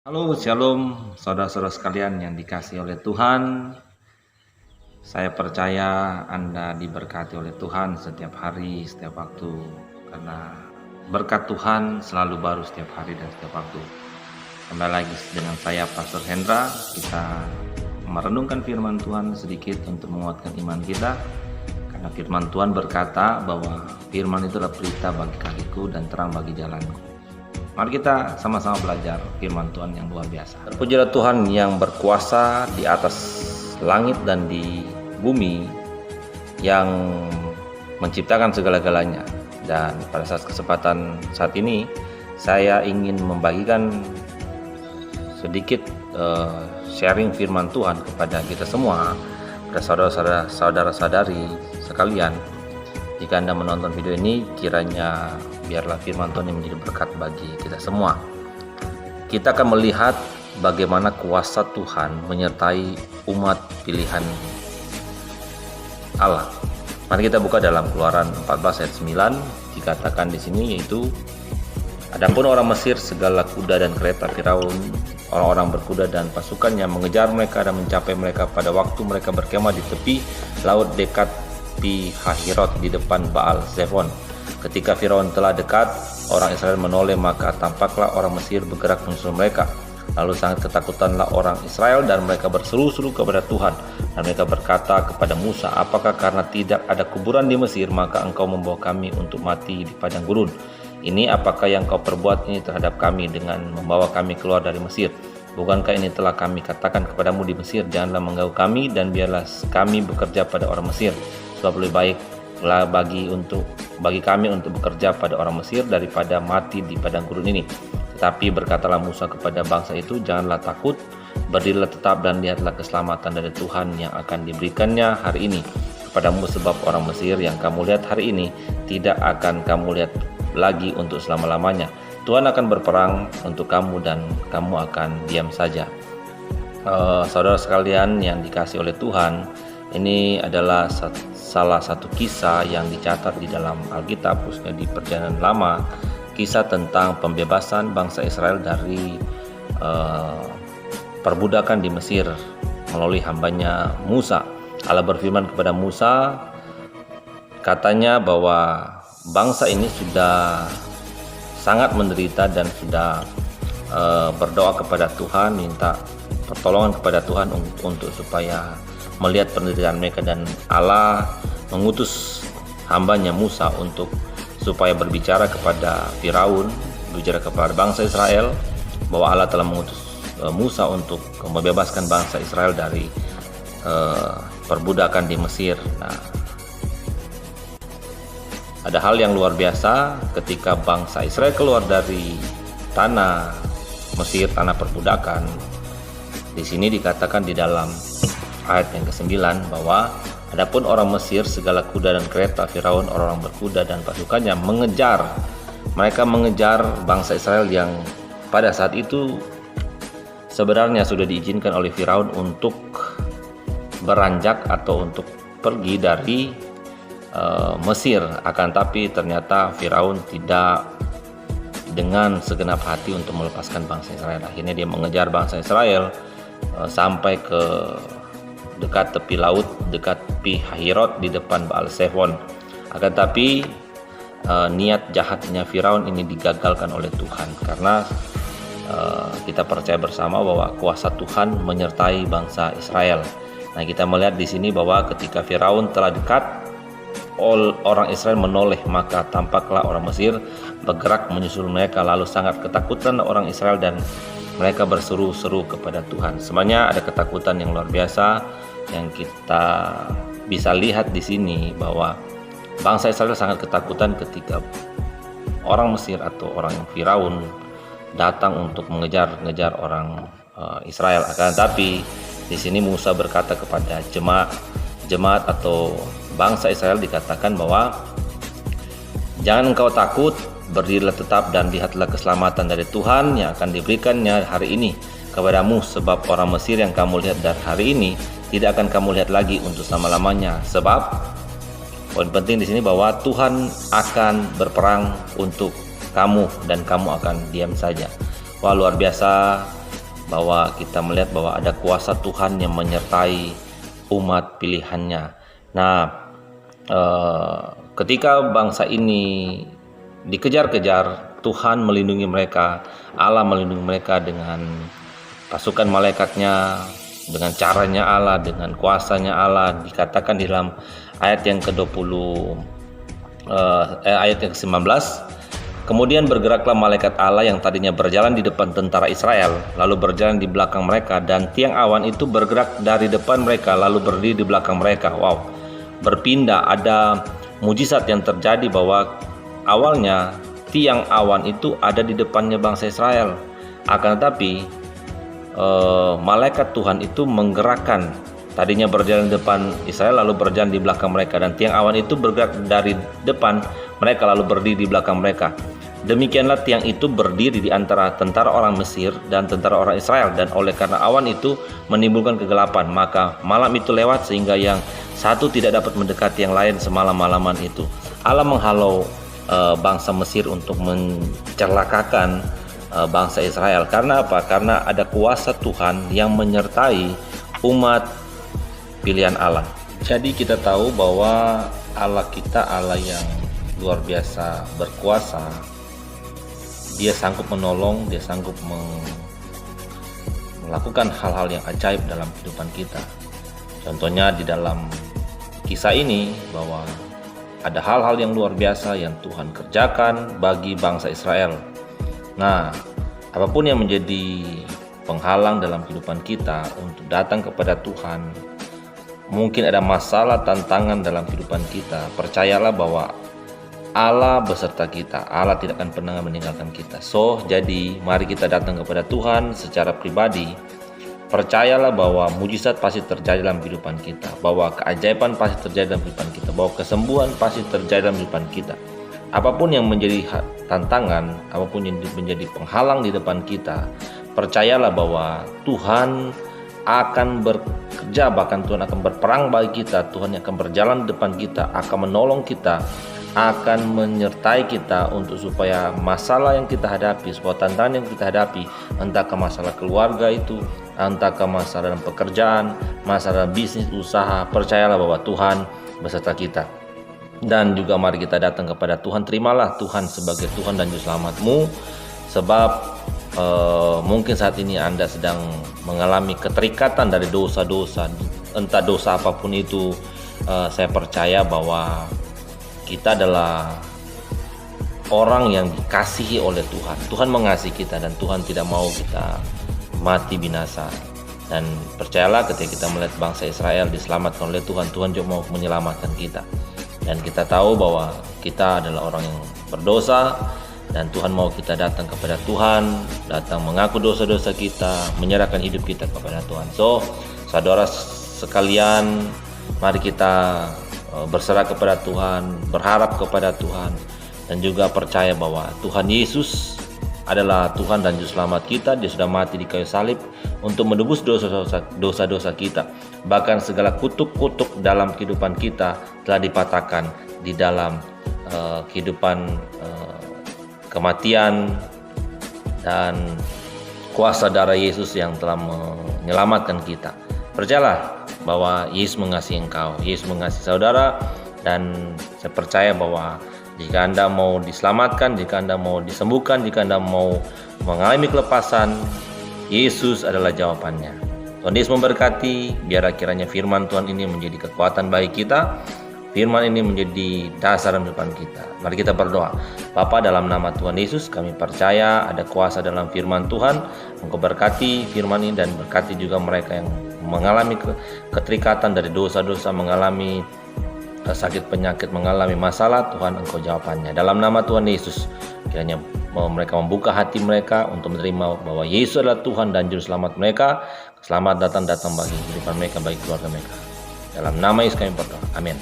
Halo, shalom saudara-saudara sekalian yang dikasihi oleh Tuhan. Saya percaya Anda diberkati oleh Tuhan setiap hari, setiap waktu. Karena berkat Tuhan selalu baru setiap hari dan setiap waktu. Kembali lagi dengan saya, Pastor Hendra. Kita merenungkan firman Tuhan sedikit untuk menguatkan iman kita. Karena firman Tuhan berkata bahwa firman itu adalah pelita bagi kakiku dan terang bagi jalanku. Mari kita sama-sama belajar firman Tuhan yang luar biasa. Terpujilah Tuhan yang berkuasa di atas langit dan di bumi, yang menciptakan segala-galanya. Dan pada kesempatan saat ini, saya ingin membagikan sedikit sharing firman Tuhan kepada kita semua, kepada saudara-saudari sekalian. Jika Anda menonton video ini, kiranya biarlah firman Tuhan yang menjadi berkat bagi kita semua. Kita akan melihat bagaimana kuasa Tuhan menyertai umat pilihan Allah. Mari kita buka dalam Keluaran 14 ayat 9. Dikatakan di sini, yaitu adapun orang Mesir, segala kuda dan kereta Firaun, orang-orang berkuda dan pasukannya mengejar mereka dan mencapai mereka pada waktu mereka berkemah di tepi laut dekat Pi Hahirot di depan Baal Zephon. Ketika Firaun telah dekat, orang Israel menoleh, maka tampaklah orang Mesir bergerak menyusul mereka. Lalu sangat ketakutanlah orang Israel dan mereka berseru-seru kepada Tuhan. Dan mereka berkata kepada Musa, apakah karena tidak ada kuburan di Mesir, maka engkau membawa kami untuk mati di padang gurun? Ini apakah yang kau perbuat ini terhadap kami dengan membawa kami keluar dari Mesir? Bukankah ini telah kami katakan kepadamu di Mesir, janganlah mengganggu kami dan biarlah kami bekerja pada orang Mesir. Sebab lebih baiklah bagi kami untuk bekerja pada orang Mesir daripada mati di padang gurun ini. Tetapi berkatalah Musa kepada bangsa itu, janganlah takut, berdirilah tetap dan lihatlah keselamatan dari Tuhan yang akan diberikannya hari ini kepadamu, sebab orang Mesir yang kamu lihat hari ini tidak akan kamu lihat lagi untuk selama-lamanya. Tuhan akan berperang untuk kamu dan kamu akan diam saja. Saudara sekalian yang dikasihi oleh Tuhan, ini adalah salah satu kisah yang dicatat di dalam Alkitab, khususnya di Perjanjian Lama, kisah tentang pembebasan bangsa Israel dari perbudakan di Mesir melalui hambanya Musa. Allah berfirman kepada Musa, katanya bahwa bangsa ini sudah sangat menderita dan sudah berdoa kepada Tuhan, minta pertolongan kepada Tuhan untuk supaya melihat penderitaan mereka, dan Allah mengutus hambanya Musa untuk supaya berbicara kepada Firaun, berbicara kepada bangsa Israel, bahwa Allah telah mengutus Musa untuk membebaskan bangsa Israel dari perbudakan di Mesir. Nah, ada hal yang luar biasa ketika bangsa Israel keluar dari tanah Mesir, tanah perbudakan. Di sini dikatakan di dalam ayat yang ke-9 bahwa adapun orang Mesir, segala kuda dan kereta Firaun, orang-orang berkuda dan pasukannya mereka mengejar bangsa Israel yang pada saat itu sebenarnya sudah diizinkan oleh Firaun untuk beranjak atau untuk pergi dari Mesir. Akan tapi ternyata Firaun tidak dengan segenap hati untuk melepaskan bangsa Israel. Akhirnya dia mengejar bangsa Israel sampai ke dekat tepi laut, dekat Pi Hahirot di depan Baal Zephon. Akan tapi niat jahatnya Firaun ini digagalkan oleh Tuhan, karena kita percaya bersama bahwa kuasa Tuhan menyertai bangsa Israel. Nah, kita melihat di sini bahwa ketika Firaun telah dekat, orang Israel menoleh, maka tampaklah orang Mesir bergerak menyusul mereka. Lalu sangat ketakutan orang Israel dan mereka berseru-seru kepada Tuhan. Sebenarnya ada ketakutan yang luar biasa yang kita bisa lihat di sini, bahwa bangsa Israel sangat ketakutan ketika orang Mesir atau orang Firaun datang untuk mengejar orang Israel. Akan tapi di sini Musa berkata kepada jemaat atau bangsa Israel, dikatakan bahwa jangan engkau takut, berdirilah tetap dan lihatlah keselamatan dari Tuhan yang akan diberikannya hari ini kepadamu, sebab orang Mesir yang kamu lihat dari hari ini tidak akan kamu lihat lagi untuk selama-lamanya. Sebab poin penting di sini bahwa Tuhan akan berperang untuk kamu dan kamu akan diam saja. Wah, luar biasa bahwa kita melihat bahwa ada kuasa Tuhan yang menyertai umat pilihannya. Nah, ketika bangsa ini dikejar-kejar, Tuhan melindungi mereka, Allah melindungi mereka dengan pasukan malaikatnya, dengan caranya Allah, dengan kuasanya Allah. Dikatakan di dalam ayat yang ke-20, ayat yang ke-19, kemudian bergeraklah malaikat Allah yang tadinya berjalan di depan tentara Israel, lalu berjalan di belakang mereka, dan tiang awan itu bergerak dari depan mereka, lalu berdiri di belakang mereka. Wow, berpindah. Ada mujizat yang terjadi bahwa awalnya tiang awan itu ada di depannya bangsa Israel, akan tetapi malaikat Tuhan itu menggerakkan, tadinya berjalan di depan Israel lalu berjalan di belakang mereka, dan tiang awan itu bergerak dari depan mereka lalu berdiri di belakang mereka. Demikianlah tiang itu berdiri di antara tentara orang Mesir dan tentara orang Israel, dan oleh karena awan itu menimbulkan kegelapan, maka malam itu lewat sehingga yang satu tidak dapat mendekati yang lain semalam-malaman itu. Allah menghalau bangsa Mesir untuk mencelakakan bangsa Israel. Karena apa? Karena ada kuasa Tuhan yang menyertai umat pilihan Allah. Jadi kita tahu bahwa Allah kita Allah yang luar biasa berkuasa. Dia sanggup menolong, dia sanggup melakukan hal-hal yang ajaib dalam kehidupan kita. Contohnya di dalam kisah ini bahwa ada hal-hal yang luar biasa yang Tuhan kerjakan bagi bangsa Israel. Nah, apapun yang menjadi penghalang dalam kehidupan kita untuk datang kepada Tuhan, mungkin ada masalah, tantangan dalam kehidupan kita, percayalah bahwa Allah beserta kita. Allah tidak akan pernah meninggalkan kita. Jadi mari kita datang kepada Tuhan secara pribadi. Percayalah bahwa mujizat pasti terjadi dalam kehidupan kita, bahwa keajaiban pasti terjadi dalam kehidupan kita, bahwa kesembuhan pasti terjadi dalam kehidupan kita. Apapun yang menjadi tantangan, apapun yang menjadi penghalang di depan kita, percayalah bahwa Tuhan akan bekerja, bahkan Tuhan akan berperang bagi kita. Tuhan yang akan berjalan di depan kita, akan menolong kita, akan menyertai kita untuk supaya masalah yang kita hadapi, sebuah tantangan yang kita hadapi, entah ke masalah keluarga itu, entah ke masalah dalam pekerjaan, masalah bisnis, usaha, percayalah bahwa Tuhan beserta kita. Dan juga mari kita datang kepada Tuhan, terimalah Tuhan sebagai Tuhan dan Juru Selamatmu, sebab mungkin saat ini Anda sedang mengalami keterikatan dari dosa-dosa, entah dosa apapun itu. Saya percaya bahwa kita adalah orang yang dikasihi oleh Tuhan. Tuhan mengasihi kita dan Tuhan tidak mau kita mati binasa. Dan percayalah ketika kita melihat bangsa Israel diselamatkan oleh Tuhan, Tuhan juga mau menyelamatkan kita. Dan kita tahu bahwa kita adalah orang yang berdosa, dan Tuhan mau kita datang kepada Tuhan, datang mengaku dosa-dosa kita, menyerahkan hidup kita kepada Tuhan. Saudara sekalian, mari kita berserah kepada Tuhan, berharap kepada Tuhan, dan juga percaya bahwa Tuhan Yesus adalah Tuhan dan Juru Selamat kita. Dia sudah mati di kayu salib untuk menebus dosa-dosa kita. Bahkan segala kutuk-kutuk dalam kehidupan kita telah dipatahkan di dalam kehidupan kematian dan kuasa darah Yesus yang telah menyelamatkan kita. Percayalah bahwa Yesus mengasihi engkau, Yesus mengasihi saudara, dan saya percaya bahwa jika Anda mau diselamatkan, jika Anda mau disembuhkan, jika Anda mau mengalami kelepasan, Yesus adalah jawabannya. Tuhan Yesus memberkati. Biar kiranya firman Tuhan ini menjadi kekuatan bagi kita, firman ini menjadi dasar dalam kehidupan kita. Mari kita berdoa. Bapa, dalam nama Tuhan Yesus, kami percaya ada kuasa dalam firman Tuhan. Engkau berkati firman ini dan berkati juga mereka yang mengalami keterikatan dari dosa-dosa, mengalami sakit penyakit, mengalami masalah. Tuhan, Engkau jawabannya. Dalam nama Tuhan Yesus, kiranya mereka membuka hati mereka untuk menerima bahwa Yesus adalah Tuhan dan Juru Selamat mereka. Selamat datang bagi kehidupan mereka, bagi keluarga mereka. Dalam nama Yesus kami berdoa. Amin.